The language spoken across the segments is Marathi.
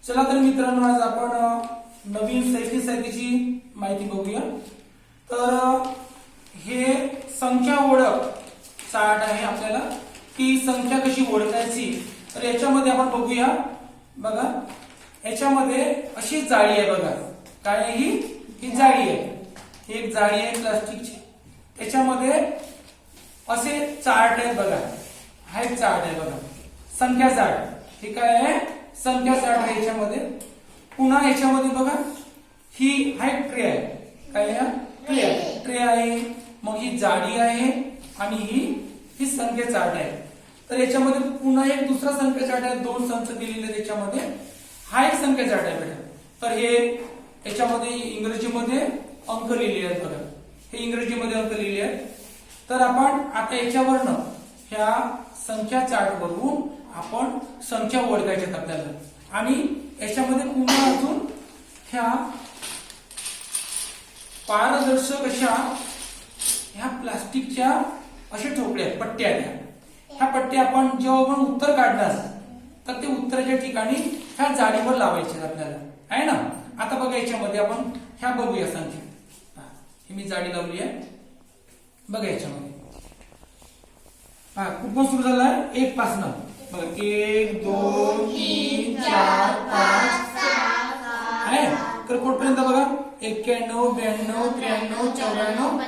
चला तर मित्रांनो, आज आपण नवीन शैक्षणिक साहित्याची माहिती बघूया. तर हे संख्या ओळख चार्ट आहे आपल्याला, की संख्या कशी ओळखायची. तर याच्यामध्ये आपण बघूया. बघा, याच्यामध्ये अशी जाळी आहे. बघा काय आहे ही जाळी आहे. एक जाळी आहे प्लास्टिकची. त्याच्यामध्ये असे चार्ट आहे. बघा हा एक चार्ट आहे. बघा संख्या चार्ट. हे काय आहे? संख्या चार्ट आहे. याच्यामध्ये पुन्हा याच्यामध्ये बघा ही हा एक ट्रे आहे. काय आहे? ट्रे आहे. मग ही जाळी आहे आणि ही संख्या चार्ट आहे. तर याच्यामध्ये पुन्हा एक दुसरा संख्या चार्ट आहे. दोन संच दिलेले त्याच्यामध्ये. हा एक संख्या चार्ट आहे बेटा. तर हे याच्यामध्ये इंग्रजीमध्ये अंक लिहिले आहेत. बघा हे इंग्रजीमध्ये अंक लिहिले आहेत. तर आपण आता याच्यावरनं ह्या संख्या चार्ट वरून आपण संख्या ओळखायच्या आपल्याला. आणि याच्यामध्ये पुन्हा अजून ह्या पारदर्शक अशा ह्या प्लास्टिकच्या अशा ठोकळ्या पट्ट्या आहेत. ह्या पट्ट्या आपण जेव्हा आपण उत्तर काढणार तर ते उत्तराच्या ठिकाणी ह्या जाळीवर लावायचे आपल्याला, आहे ना. आता बघा याच्यामध्ये आपण ह्या बघूया संख्या. ही मी जाळी लावली आहे. बघा याच्यामध्ये कुठून सुरू झालाय? 1 पासून. बघा 1 2 3 4 5 आहे. तर कुठपर्यंत बघा 91 92 93 94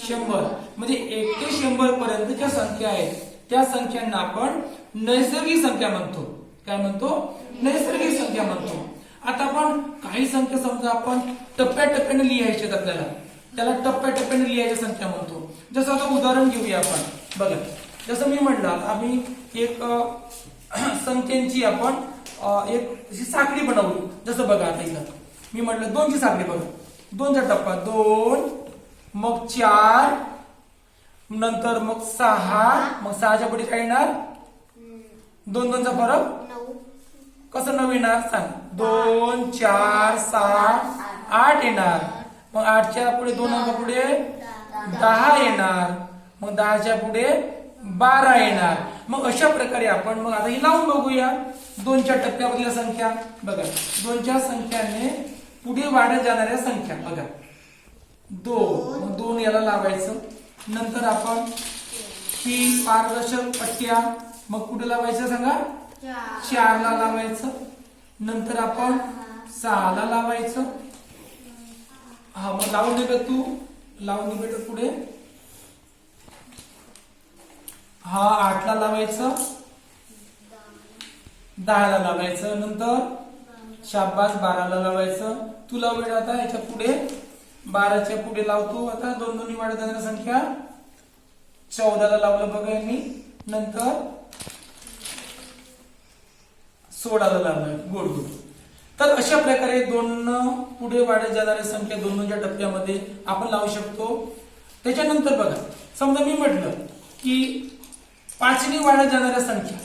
100. म्हणजे 1 ते 100 पर्यंतच्या संख्या आहेत. त्या संख्यांना आपण नैसर्गिक संख्या म्हणतो. काय म्हणतो? नैसर्गिक संख्या म्हणतो. आता आपण काही संख्या समजा आपण टप्प्याटप्प्याने लिहायचे आपल्याला, त्याला टप्प्याटप्प्याने लिहायच्या संख्या म्हणतो. जसं आता उदाहरण घेऊया आपण. बघा जसं मी म्हटलं, आम्ही एक संख्यांची आपण एक साखळी बनवली. जसं बघा आता इथं मी म्हटलं 2 ची साखळी. बघा 2 चा टप्पा 2, मग 4, नंतर मग 6, मग 6च्या पुढे काय येणार? 2 2 चा फरक कसं 9 येणार सांग? 2 4 7 8 येणार. मग 8च्या पुढे 2 अंक पुढे 10 येणार. मग 10च्या पुढे 12 येणार. मग अशा प्रकारे आपण मग आता ही लावून बघूया 2च्या टप्प्यामधल्या संख्या. बघा 2च्या संख्याने पुढे वाढत जाणाऱ्या संख्या. बघा 2, मग 2 याला लावायचं. नंतर आपण ही पारदर्शक पट्ट्या मग कुठे लावायचं सांगा? 4 ला लावायचं. नंतर आपण 6 ला लावायचं. हा मग लावून दे तू, लावून दे बेटा पुढे. हा 8 ला लावायचं. 10 ला लावायचं. नंतर शाबास 12 ला लावायचं. तू लाव बेटा आता याच्या पुढे 12च्या पुढे लावतो. आता 2 2 वाढत जाणारी संख्या 14 ला लावलं बघा यांनी. नंतर 16 ला लावलं. गोड गोड. तर अशा प्रकारे 2 पुढे वाढत जाणाऱ्या संख्या 2 2च्या टप्प्यामध्ये आपण लावू शकतो. त्याच्यानंतर बघा समजा मी म्हटलं की 5नी वाढत जाणाऱ्या संख्या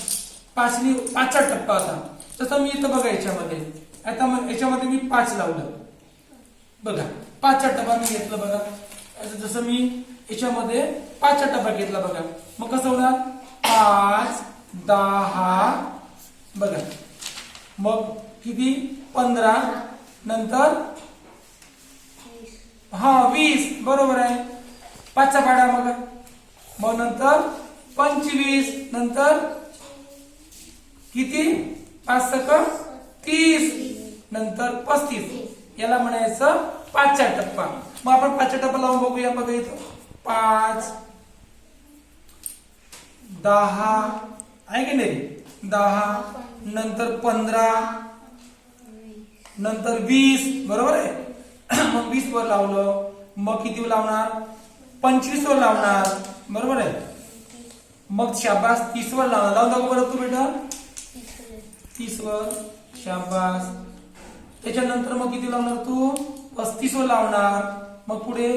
5चा टप्पा होता. तसं मी इथं बघा याच्यामध्ये आता याच्यामध्ये मी 5 लावलं. बघा 5चा टप्पा मी घेतला. बघा जसं मी याच्यामध्ये 5चा टप्पा घेतला. बघा मग कसं होणार? 5 10 बघा मग किती? 15 नंतर 20 बरोबर आहे. 5चा पाडा मग नंतर 25 नंतर किती? 5 सक 30 नंतर 35. याला म्हणायचं 5चा टप्पा. मग आपण 5चा टप्पा लावून बघूया. बघा इथं 5 10 आहे की नाही? 10 नंतर 15 नंतर 20 बरोबर आहे. मग 20 वर लावलं. मग किती लावणार? 25 वर लावणार बरोबर आहे. मग शाबास 30 वर लावणार. लावून दाखव बरं तू बेटा. 30 वर शाबास. त्याच्यानंतर मग किती लावणार तू? 35 वर लावणार. मग पुढे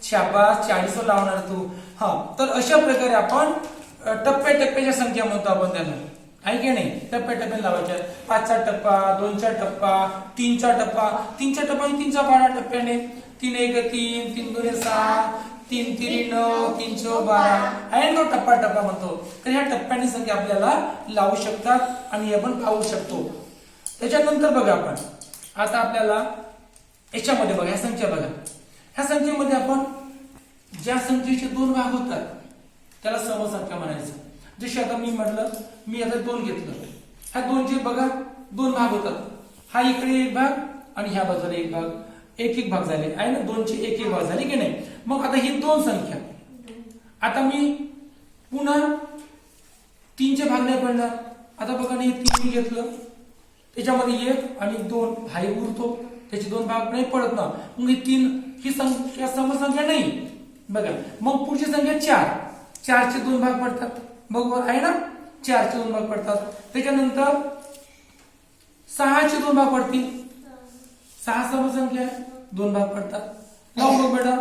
शाबास 40 वर लावणार तू. हा तर अशा प्रकारे आपण टप्प्याटप्प्याच्या संख्या म्हणतो आपण त्याला, आहे की नाही? टप्प्याटप्प्याने लावायच्या. 5चा टप्पा 2चा टप्पा 3चा टप्पा 3चा टप्पा आणि 3चा पाडा टप्प्याने. 3 1 3 3 2 6 3 3 9 3 6 12 आहे तो टप्पा टप्पा म्हणतो. तर ह्या टप्प्याने संख्या आपल्याला लावू शकतात आणि हे पण पाहू शकतो. त्याच्यानंतर बघा आपण आता आपल्याला याच्यामध्ये बघा ह्या संख्या बघा. ह्या संख्येमध्ये आपण ज्या संख्येचे 2 भाग होतात त्याला समसंख्या म्हणायचं. जसे आता मी म्हटलं मी आता 2 घेतलं. ह्या 2चे बघा 2 भाग होतात. हा इकडे एक भाग आणि ह्या बाजूला एक भाग, एक एक भाग झाले आहे ना. 2चे एक एक भाग झाले की नाही. मग आता ही 2 संख्या आता मी पुन्हा 3चे भाग नाही पडणार. आता बघा ना हे 3 मी घेतलं त्याच्यामध्ये 1 आणि 2 हाही उरतो. त्याचे 2 भाग नाही पडत ना. मग ही 3 ही संख्या समसंख्या नाही बघा. मग पुढची संख्या 4. 4चे 2 भाग पडतात बरोबर आहे ना. 4चे 2 भाग पडतात. त्याच्यानंतर 6चे 2 भाग पडतील. 6 समसंख्या आहे 2 भाग पडतात. लावून बघ बेटा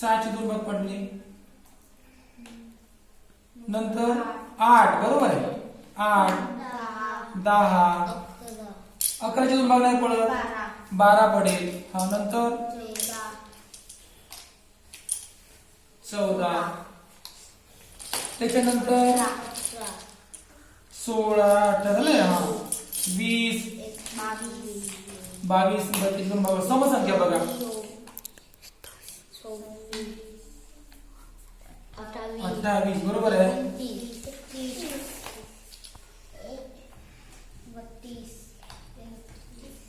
6चे 2 भाग पडले. नंतर 8 बरोबर आहे 8 10 11चे 2 भाग नाही पडत 12 पडेल. हा नंतर 14 त्याच्यानंतर 16 18 हा 20 22 32 2 भाग समसंख्या बघा 28 बरोबर आहे.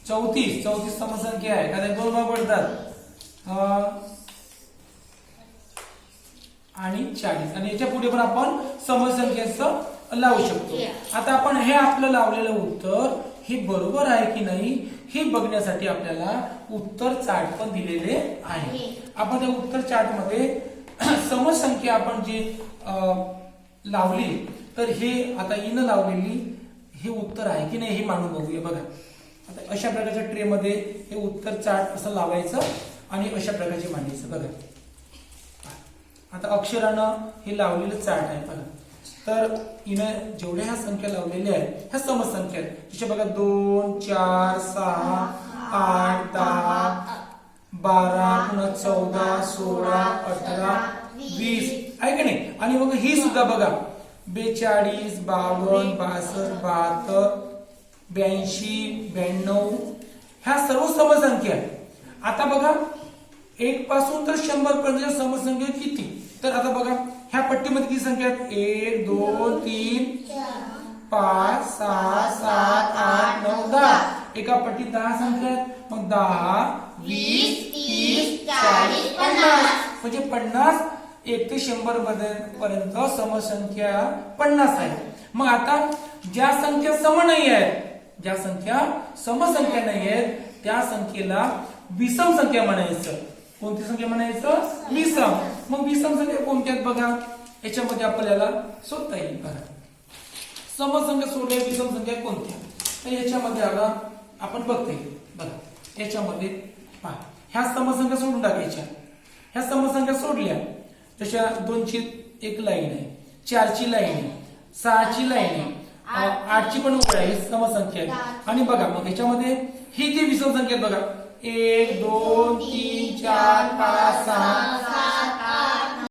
34 समसंख्या आहे कारण 2 भाग पडतात आणि 40 आणि याच्या पुढे पण आपण समसंख्येचं लावू शकतो. आता आपण हे आपलं लावलेलं उत्तर हे बरोबर आहे की नाही हे बघण्यासाठी आपल्याला उत्तर चार्ट पण दिलेले आहे. आपण त्या उत्तर चार्ट मध्ये समसंख्या आपण जी लावली तर हे आता इन लावलेली हे उत्तर आहे की नाही हे मानून बघूया. बघा आता अशा प्रकारच्या ट्रे मध्ये हे उत्तर चार्ट असं लावायचं आणि अशा प्रकारचे मांडायचं. बघा आता अक्षरानं हे लावलेलं चार्ट आहे बघा. तर हिनं जेवढ्या ह्या संख्या लावलेल्या आहेत ह्या समसंख्या आहेत. जसे बघा 2 4 6 8 10 12 पुन्हा 14 16 18 20 आहे की नाही. आणि बघा ही सुद्धा बघा 42 52 62 72 82 92 ह्या सर्व समसंख्या आहेत. आता बघा 1 पासून तर 100 पर्यंत समसंख्या किती. तर आता बघा ह्या पट्टीमध्ये किती संख्या आहेत 1 2 3 5 6 7 8 9 10 एका पट्टीत 10 संख्या आहेत. मग 10 20 30 40 50 म्हणजे 50 1 ते 100 पर्यंत समसंख्या 50 आहे. मग आता ज्या संख्या सम नाही आहेत ज्या संख्या समसंख्या नाही आहेत त्या संख्येला विषम संख्या म्हणायचं. कोणती संख्या म्हणायचं विषम. मग विषम संख्या कोणत्यात बघा याच्यामध्ये आपल्याला शोधता येईल. बघा समसंख्या सोडल्या विषम संख्या कोणत्या तर याच्यामध्ये आला आपण बघता येईल. बघा याच्यामध्ये पहा ह्या समसंख्या सोडून टाकायच्या. ह्या समसंख्या सोडल्या तशा 2ची एक लाईन आहे 4ची लाईन आहे 6ची लाईन आहे 8ची पण ओळ आहे समसंख्या आहे. आणि बघा मग याच्यामध्ये ही जी विषम संख्या बघा 1 2 3 4 5 6